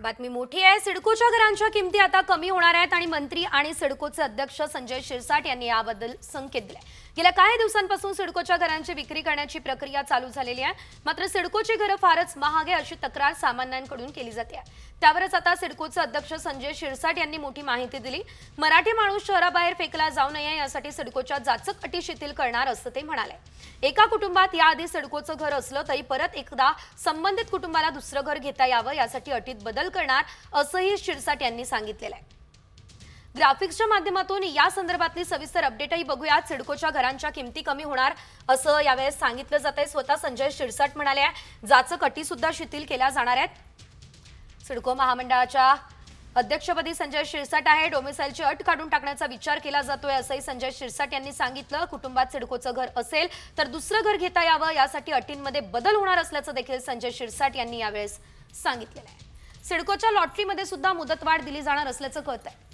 बातमी मोठी आहे। सिडकोच्या घरांच्या किमती आता कमी होणार आहेत आणि मंत्री आणि सिडकोचे अध्यक्ष संजय शिरसाट यांनी याबद्दल संकेत दिले। गेल्या काही दिवसांपासून सिडकोच्या घरांची विक्री करण्याची प्रक्रिया चालू झालेली आहे। मात्र सिडकोची घरे फारच महाग आहे अशी तक्रार सामान्यांकडून केली जाते आहे। त्यावरच आता सिडकोचे अध्यक्ष संजय शिरसाट यांनी मोठी माहिती दिली। मराठी माणूस शहराबाहेर फेकला जाऊ नये यासाठी सिडकोच्या जाचक अटी शिथिल करणार असं ते म्हणाले। एका कुटुंबात याआधी सिडकोचं घर असलं तरी परत एकदा संबंधित कुटुंबाला दुसरं घर घेता यावं यासाठी अटीत बदल करणार असंही शिरसाट यांनी सांगितलेलं आहे। ग्राफिक्सच्या माध्यमातून या संदर्भातली सविस्तर अपडेटही बघूयात। सिडकोच्या घरांच्या किमती कमी होणार असं यावेळेस सांगितलं जातंय। स्वतः संजय शिरसाट म्हणाले जाचक अटी सुद्धा शिथिल केल्या जाणार आहेत। सिडको महामंडळाच्या अध्यक्षपदी संजय शिरसाट आहे। डोमिसाइलची अट काढून टाकण्याचा विचार केला जातोय असंही संजय शिरसाट यांनी सांगितलं। कुटुंबात सिडकोचं घर असेल तर दुसरं घर घेता यावं यासाठी अटींमध्ये बदल होणार असल्याचं देखील संजय शिरसाट यांनी यावेळेस सांगितलेलं आहे। सिडकोच्या लॉटरीमध्ये सुद्धा मुदतवाढ दिली जाणार असल्याचं कळतंय।